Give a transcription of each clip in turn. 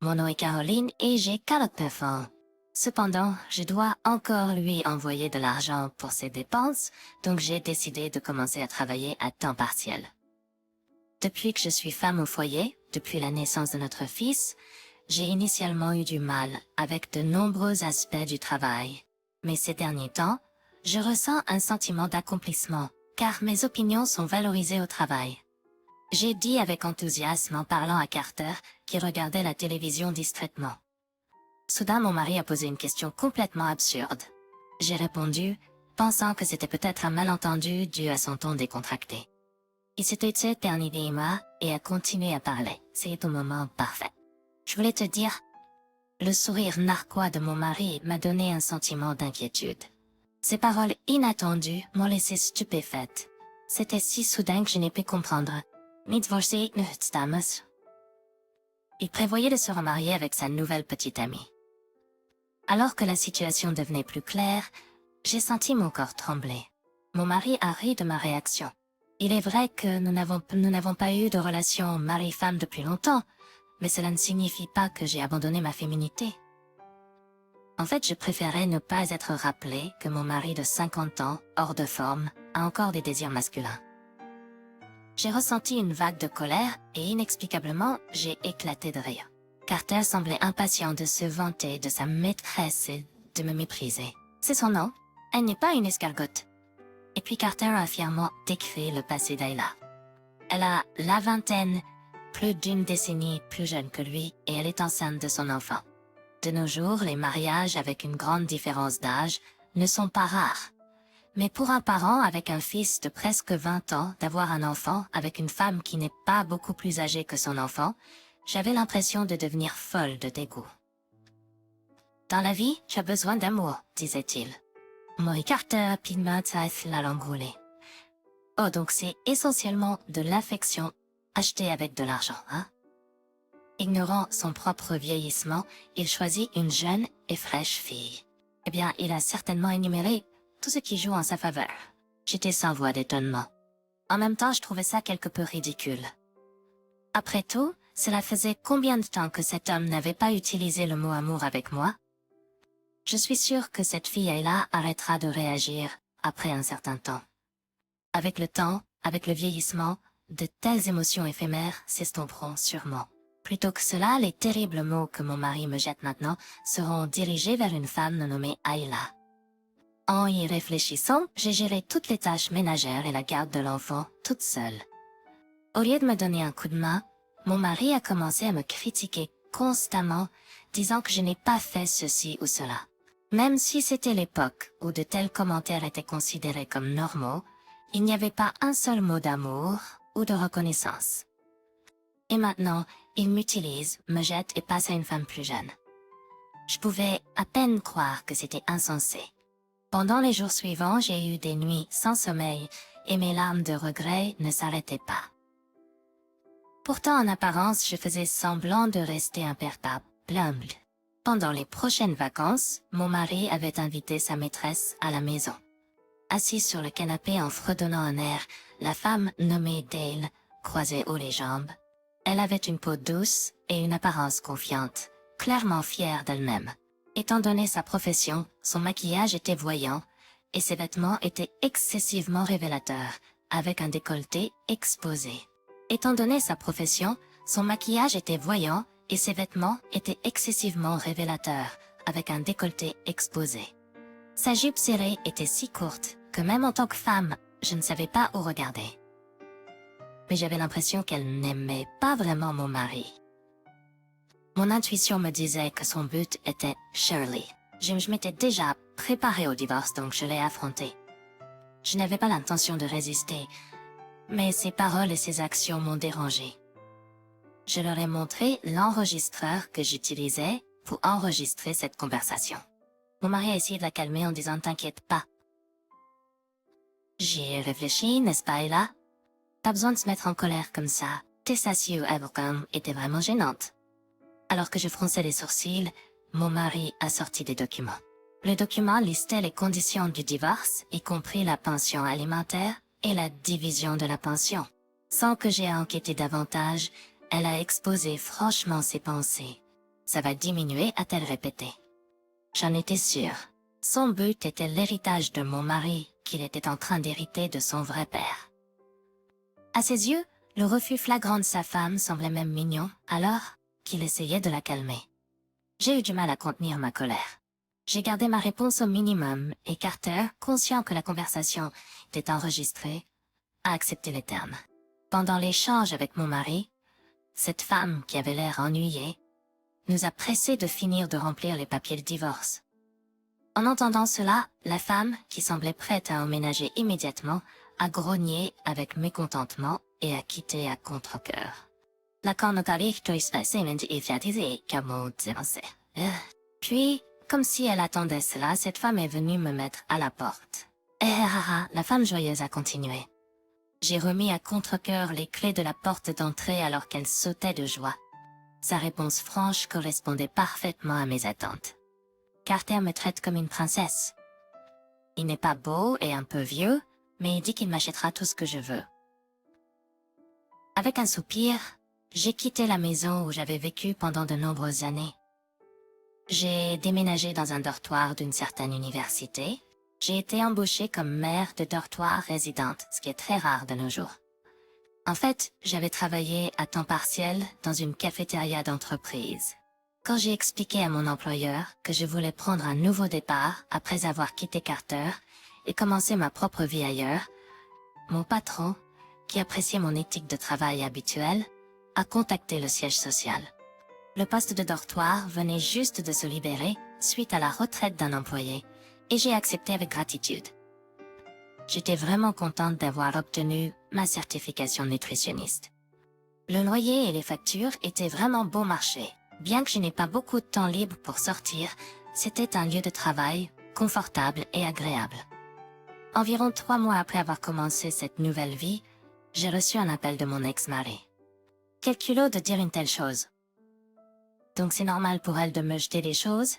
Mon nom est Caroline et j'ai 49 ans. Cependant, je dois encore lui envoyer de l'argent pour ses dépenses, donc j'ai décidé de commencer à travailler à temps partiel. Depuis que je suis femme au foyer, depuis la naissance de notre fils, j'ai initialement eu du mal avec de nombreux aspects du travail. Mais ces derniers temps, je ressens un sentiment d'accomplissement, car mes opinions sont valorisées au travail. J'ai dit avec enthousiasme en parlant à Carter, qui regardait la télévision distraitement. Soudain, mon mari a posé une question complètement absurde. J'ai répondu, pensant que c'était peut-être un malentendu dû à son ton décontracté. Il s'était éternisé et a continué à parler. C'est au moment parfait. Je voulais te dire, le sourire narquois de mon mari m'a donné un sentiment d'inquiétude. Ces paroles inattendues m'ont laissé stupéfaite. C'était si soudain que je n'ai pu comprendre. Il prévoyait de se remarier avec sa nouvelle petite amie. Alors que la situation devenait plus claire, j'ai senti mon corps trembler. Mon mari a ri de ma réaction. Il est vrai que nous n'avons pas eu de relation mari-femme depuis longtemps, mais cela ne signifie pas que j'ai abandonné ma féminité. En fait, je préférais ne pas être rappelé que mon mari de 50 ans, hors de forme, a encore des désirs masculins. J'ai ressenti une vague de colère et inexplicablement, j'ai éclaté de rire. Carter semblait impatient de se vanter de sa maîtresse et de me mépriser. C'est son nom. Elle n'est pas une escargotte. Et puis Carter a fièrement décrit le passé d'Ayla. Elle a la vingtaine, plus d'une décennie plus jeune que lui, et elle est enceinte de son enfant. De nos jours, les mariages avec une grande différence d'âge ne sont pas rares. Mais pour un parent avec un fils de presque 20 ans, d'avoir un enfant avec une femme qui n'est pas beaucoup plus âgée que son enfant, j'avais l'impression de devenir folle de dégoût. Dans la vie, tu as besoin d'amour, disait-il. Moi, Carter rapidement la langue roulée. Oh, donc c'est essentiellement de l'affection achetée avec de l'argent, hein? Ignorant son propre vieillissement, il choisit une jeune et fraîche fille. Eh bien, il a certainement énuméré tout ce qui joue en sa faveur. J'étais sans voix d'étonnement. En même temps, je trouvais ça quelque peu ridicule. Après tout, cela faisait combien de temps que cet homme n'avait pas utilisé le mot amour avec moi? Je suis sûre que cette fille-là arrêtera de réagir après un certain temps. Avec le temps, avec le vieillissement, de telles émotions éphémères s'estomperont sûrement. Plutôt que cela, les terribles mots que mon mari me jette maintenant seront dirigés vers une femme nommée Ayla. En y réfléchissant, j'ai géré toutes les tâches ménagères et la garde de l'enfant toute seule. Au lieu de me donner un coup de main, mon mari a commencé à me critiquer constamment, disant que je n'ai pas fait ceci ou cela. Même si c'était l'époque où de tels commentaires étaient considérés comme normaux, il n'y avait pas un seul mot d'amour ou de reconnaissance. Et maintenant, il m'utilise, me jette et passe à une femme plus jeune. Je pouvais à peine croire que c'était insensé. Pendant les jours suivants, j'ai eu des nuits sans sommeil et mes larmes de regret ne s'arrêtaient pas. Pourtant, en apparence, je faisais semblant de rester imperturbable, humble. Pendant les prochaines vacances, mon mari avait invité sa maîtresse à la maison. Assise sur le canapé en fredonnant un air, la femme nommée Dale croisait haut les jambes. Elle avait une peau douce et une apparence confiante, clairement fière d'elle-même. Étant donné sa profession, son maquillage était voyant et ses vêtements étaient excessivement révélateurs, avec un décolleté exposé. Étant donné sa profession, son maquillage était voyant et ses vêtements étaient excessivement révélateurs, avec un décolleté exposé. Sa jupe serrée était si courte que même en tant que femme, je ne savais pas où regarder. Mais j'avais l'impression qu'elle n'aimait pas vraiment mon mari. Mon intuition me disait que son but était Shirley. Je m'étais déjà préparée au divorce, donc je l'ai affronté. Je n'avais pas l'intention de résister, mais ses paroles et ses actions m'ont dérangé. Je leur ai montré l'enregistreur que j'utilisais pour enregistrer cette conversation. Mon mari a essayé de la calmer en disant « T'inquiète pas ». J'y ai réfléchi, n'est-ce pas, Ayla? Pas besoin de se mettre en colère comme ça. Tes sassies étaient vraiment gênantes. Alors que je fronçais les sourcils, mon mari a sorti des documents. Le document listait les conditions du divorce, y compris la pension alimentaire et la division de la pension. Sans que j'aie à enquêter davantage, elle a exposé franchement ses pensées. Ça va diminuer, a-t-elle répété. J'en étais sûre. Son but était l'héritage de mon mari, qu'il était en train d'hériter de son vrai père. À ses yeux, le refus flagrant de sa femme semblait même mignon, alors qu'il essayait de la calmer. J'ai eu du mal à contenir ma colère. J'ai gardé ma réponse au minimum, et Carter, conscient que la conversation était enregistrée, a accepté les termes. Pendant l'échange avec mon mari, cette femme qui avait l'air ennuyée, nous a pressés de finir de remplir les papiers de divorce. En entendant cela, la femme, qui semblait prête à emménager immédiatement, a grogné avec mécontentement et a quitté à contre-cœur. Puis, comme si elle attendait cela, cette femme est venue me mettre à la porte. La femme joyeuse a continué. J'ai remis à contre-cœur les clés de la porte d'entrée alors qu'elle sautait de joie. Sa réponse franche correspondait parfaitement à mes attentes. Carter me traite comme une princesse. Il n'est pas beau et un peu vieux, mais il dit qu'il m'achètera tout ce que je veux. Avec un soupir, j'ai quitté la maison où j'avais vécu pendant de nombreuses années. J'ai déménagé dans un dortoir d'une certaine université. J'ai été embauchée comme mère de dortoir résidente, ce qui est très rare de nos jours. En fait, j'avais travaillé à temps partiel dans une cafétéria d'entreprise. Quand j'ai expliqué à mon employeur que je voulais prendre un nouveau départ après avoir quitté Carter et commencer ma propre vie ailleurs, mon patron, qui appréciait mon éthique de travail habituelle, a contacté le siège social. Le poste de dortoir venait juste de se libérer suite à la retraite d'un employé, et j'ai accepté avec gratitude. J'étais vraiment contente d'avoir obtenu ma certification nutritionniste. Le loyer et les factures étaient vraiment bon marché. Bien que je n'ai pas beaucoup de temps libre pour sortir, c'était un lieu de travail confortable et agréable. Environ 3 mois après avoir commencé cette nouvelle vie, j'ai reçu un appel de mon ex-mari. Quel culot de dire une telle chose. Donc c'est normal pour elle de me jeter des choses?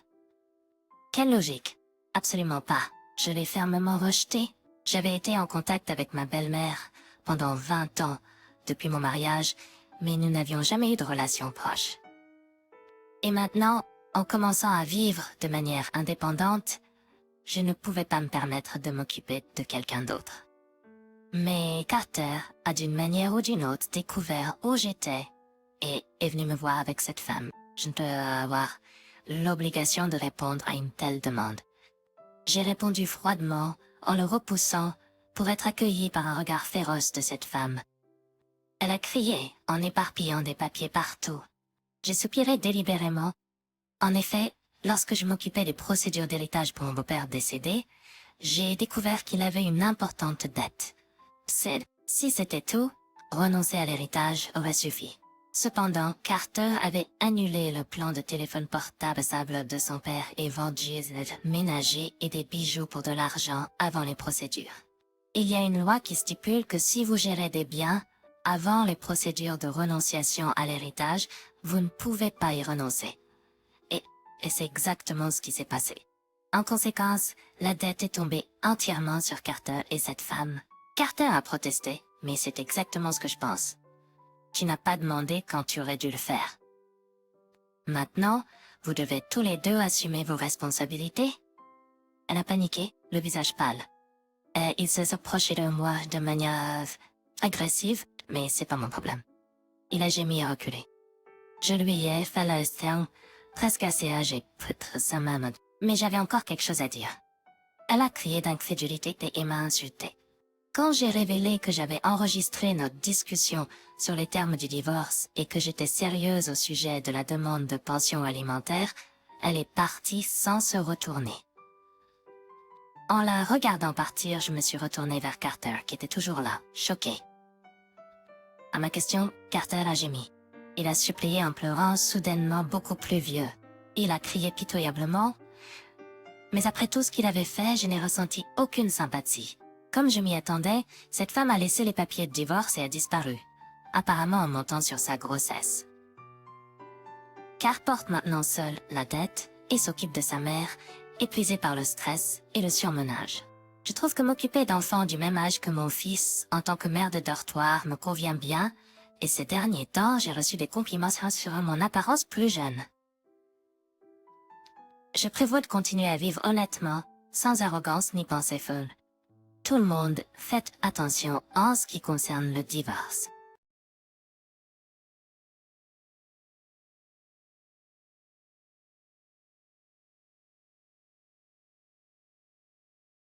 Quelle logique? Absolument pas. Je l'ai fermement rejeté. J'avais été en contact avec ma belle-mère pendant 20 ans depuis mon mariage, mais nous n'avions jamais eu de relation proche. Et maintenant, en commençant à vivre de manière indépendante, je ne pouvais pas me permettre de m'occuper de quelqu'un d'autre. Mais Carter a d'une manière ou d'une autre découvert où j'étais et est venu me voir avec cette femme. Je ne peux avoir l'obligation de répondre à une telle demande. J'ai répondu froidement, en le repoussant, pour être accueilli par un regard féroce de cette femme. Elle a crié, en éparpillant des papiers partout. J'ai soupiré délibérément. En effet, lorsque je m'occupais des procédures d'héritage pour mon beau-père décédé, j'ai découvert qu'il avait une importante dette. Si c'était tout, renoncer à l'héritage aurait suffi. Cependant, Carter avait annulé le plan de téléphone portable de son père et vendu des ménagers et des bijoux pour de l'argent avant les procédures. Il y a une loi qui stipule que si vous gérez des biens, avant les procédures de renonciation à l'héritage, vous ne pouvez pas y renoncer. Et c'est exactement ce qui s'est passé. En conséquence, la dette est tombée entièrement sur Carter et cette femme. Carter a protesté, mais c'est exactement ce que je pense. Tu n'as pas demandé quand tu aurais dû le faire. Maintenant, vous devez tous les deux assumer vos responsabilités. Elle a paniqué, le visage pâle. Et il s'est approché de moi de manière agressive, mais c'est pas mon problème. Il a gémi et reculé. Je lui ai fait le stern, presque assez âgé, peut-être sa maman, mais j'avais encore quelque chose à dire. Elle a crié d'incrédulité et m'a insulté. Quand j'ai révélé que j'avais enregistré notre discussion sur les termes du divorce et que j'étais sérieuse au sujet de la demande de pension alimentaire, elle est partie sans se retourner. En la regardant partir, je me suis retournée vers Carter, qui était toujours là, choqué. À ma question, Carter a gémi. Il a supplié en pleurant, soudainement beaucoup plus vieux. Il a crié pitoyablement. Mais après tout ce qu'il avait fait, je n'ai ressenti aucune sympathie. Comme je m'y attendais, cette femme a laissé les papiers de divorce et a disparu, apparemment en montant sur sa grossesse. Carr porte maintenant seul la dette et s'occupe de sa mère, épuisée par le stress et le surmenage. Je trouve que m'occuper d'enfants du même âge que mon fils, en tant que mère de dortoir, me convient bien, et ces derniers temps, j'ai reçu des compliments sur mon apparence plus jeune. Je prévois de continuer à vivre honnêtement, sans arrogance ni pensée folle. Tout le monde, faites attention en ce qui concerne le divorce.